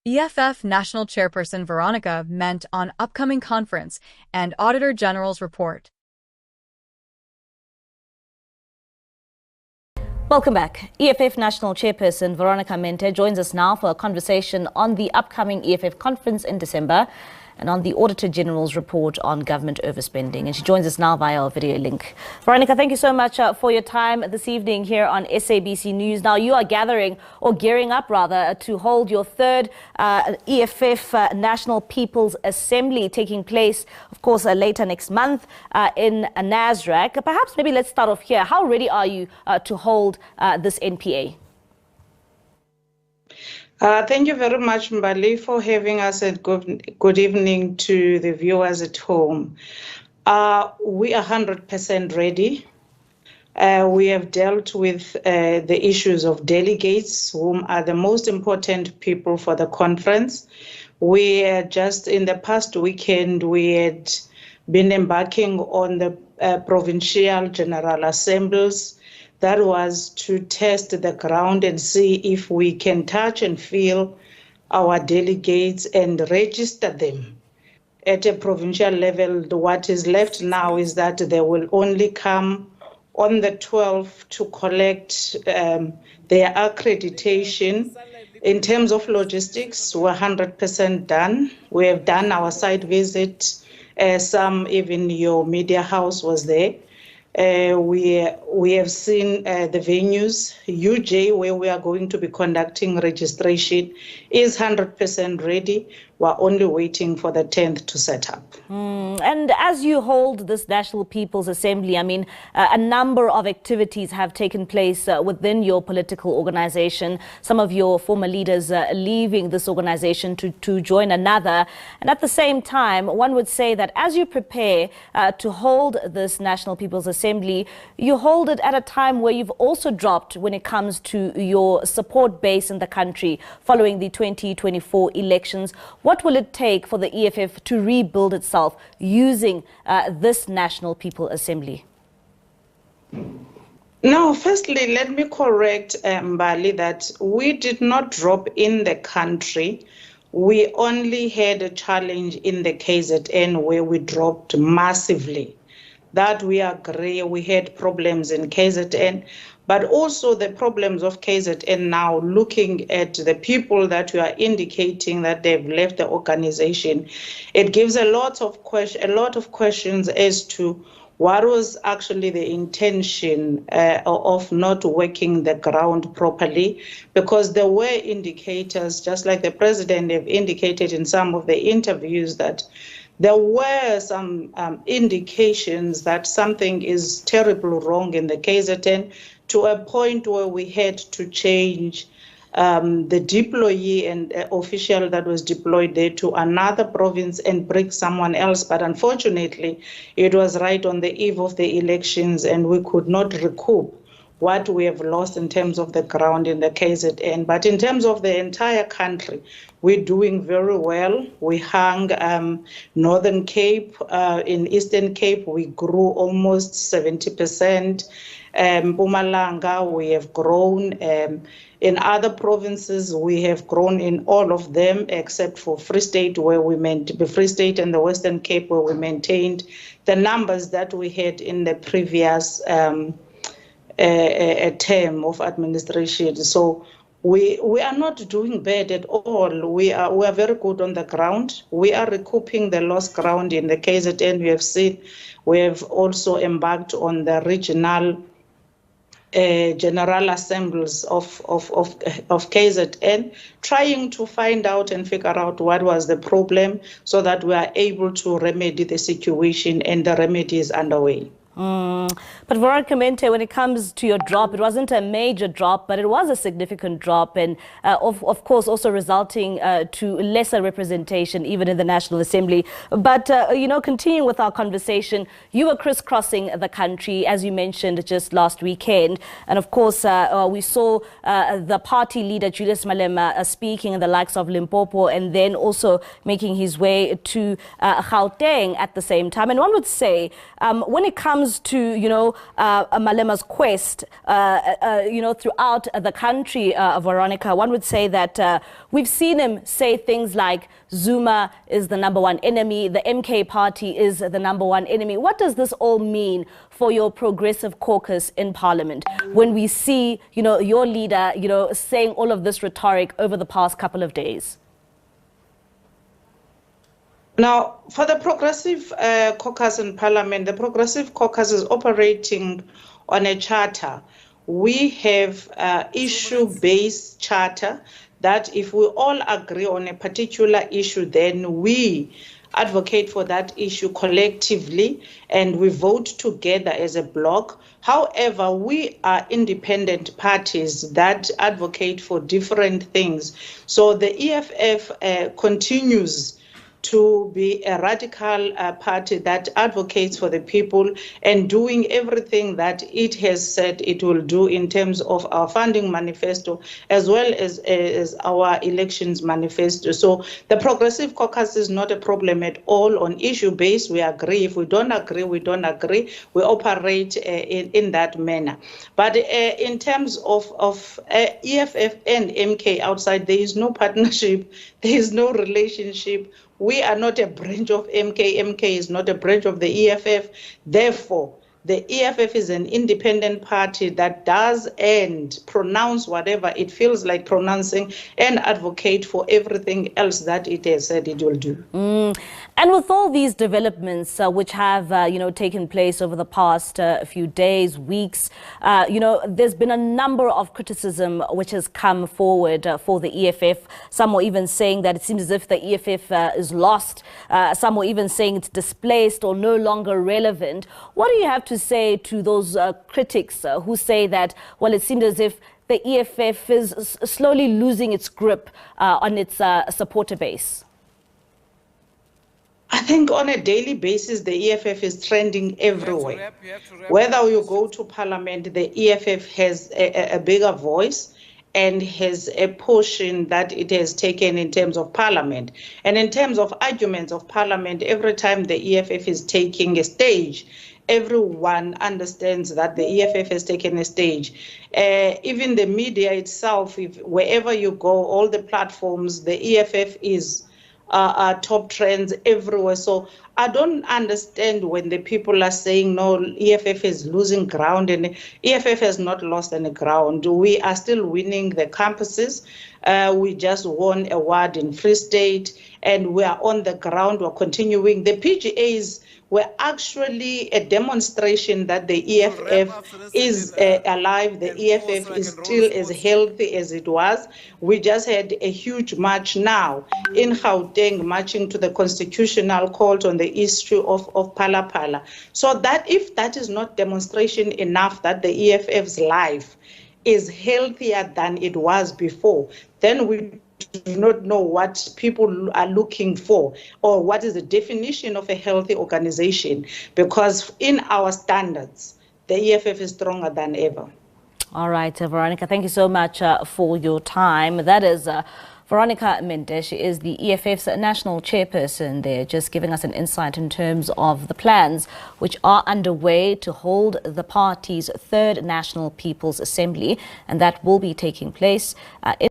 EFF National Chairperson Veronica Mente on upcoming conference and Auditor General's report. Welcome back. EFF National Chairperson Veronica Mente joins us now for a conversation on the upcoming EFF conference in December and on the Auditor General's report on government overspending. And she joins us now via our video link. Veronica, thank you so much for your time this evening here on SABC News. Now, you are gearing up to hold your third EFF National People's Assembly, taking place, of course, later next month in Nasrec. Perhaps maybe let's start off here. How ready are you to hold this NPA? Thank you very much, Mbali, for having us, and good evening to the viewers at home. We are 100% ready. We have dealt with the issues of delegates, whom are the most important people for the conference. We just in the past weekend, we had been embarking on the provincial general assemblies. That was to test the ground and see if we can touch and feel our delegates and register them. At a provincial level, what is left now is that they will only come on the 12th to collect their accreditation. In terms of logistics, we're 100% done. We have done our site visit. Even your media house was there. We have seen the venues. UJ, where we are going to be conducting registration, is 100% ready. We're only waiting for the 10th to set up. And as you hold this National People's Assembly, I mean, a number of activities have taken place within your political organization. Some of your former leaders leaving this organization to join another. And at the same time, one would say that as you prepare to hold this National People's Assembly, you hold it at a time where you've also dropped when it comes to your support base in the country following the 2024 elections. What will it take for the EFF to rebuild itself using this National People's Assembly? No, firstly, let me correct Mbali that we did not drop in the country. We only had a challenge in the KZN where we dropped massively. That we agree, we had problems in KZN, but also the problems of KZN now, looking at the people that you are indicating that they've left the organization, it gives a lot of questions as to what was actually the intention of not working the ground properly, because there were indicators, just like the president have indicated in some of the interviews, that there were some indications that something is terribly wrong in the KZN, to a point where we had to change the deployee and official that was deployed there to another province and bring someone else. But unfortunately, it was right on the eve of the elections, and we could not recoup what we have lost in terms of the ground in the KZN. But in terms of the entire country, we're doing very well. We hung Northern Cape. In Eastern Cape, we grew almost 70%. Mpumalanga, we have grown. In other provinces, we have grown in all of them except for Free State, Free State and the Western Cape, where we maintained the numbers that we had in the previous term of administration. So we are not doing bad at all. We are very good on the ground. We are recouping the lost ground in the KZN. We have also embarked on the regional general assemblies of KZN, trying to find out and figure out what was the problem so that we are able to remedy the situation, and the remedy is underway. But Veronica Mente, when it comes to your drop, it wasn't a major drop, but it was a significant drop, and of course also resulting to lesser representation even in the National Assembly. But continuing with our conversation, you were crisscrossing the country, as you mentioned, just last weekend, and of course we saw the party leader Julius Malema speaking in the likes of Limpopo, and then also making his way to Gauteng at the same time. And one would say when it comes comes to, Malema's quest, throughout the country, Veronica, one would say that we've seen him say things like Zuma is the number one enemy, the MK party is the number one enemy. What does this all mean for your progressive caucus in Parliament when we see, your leader, saying all of this rhetoric over the past couple of days? Now, for the Progressive Caucus in Parliament, the Progressive Caucus is operating on a charter. We have issue-based charter that if we all agree on a particular issue, then we advocate for that issue collectively and we vote together as a bloc. However, we are independent parties that advocate for different things. So the EFF continues to be a radical party that advocates for the people and doing everything that it has said it will do in terms of our funding manifesto as well as our elections manifesto. So the Progressive Caucus is not a problem at all on issue base. We agree. If we don't agree, we don't agree. We operate in that manner. But in terms of EFF and MK outside, there is no partnership. There is no relationship. We are not a branch of MK. MK is not a branch of the EFF. Therefore, the EFF is an independent party that does and pronounce whatever it feels like pronouncing and advocate for everything else that it has said it will do. And with all these developments which have, taken place over the past few days, weeks, there's been a number of criticism which has come forward for the EFF. Some were even saying that it seems as if the EFF is lost. Some were even saying it's displaced or no longer relevant. What do you have to say to those critics who say that, well, it seems as if the EFF is slowly losing its grip on its supporter base? I think on a daily basis, the EFF is trending everywhere. Whether you go to Parliament, the EFF has a bigger voice and has a portion that it has taken in terms of Parliament. And in terms of arguments of Parliament, every time the EFF is taking a stage, everyone understands that the EFF has taken a stage. Even the media itself, wherever you go, all the platforms, the EFF is top trends everywhere. So I don't understand when the people are saying, no, EFF is losing ground, and EFF has not lost any ground. We are still winning the campuses. We just won an award in Free State, and we are on the ground. We're continuing. The PGAs were actually a demonstration that the EFF is alive. The EFF is still as healthy as it was. We just had a huge march now in Gauteng, marching to the Constitutional Court on the issue of Phala Phala. So that if that is not demonstration enough that the EFF's life is healthier than it was before, then we do not know what people are looking for or what is the definition of a healthy organization, because in our standards, the EFF is stronger than ever. All right, Veronica, thank you so much for your time. That is Veronica Mente. She is the EFF's national chairperson there, just giving us an insight in terms of the plans which are underway to hold the party's third National People's Assembly, and that will be taking place in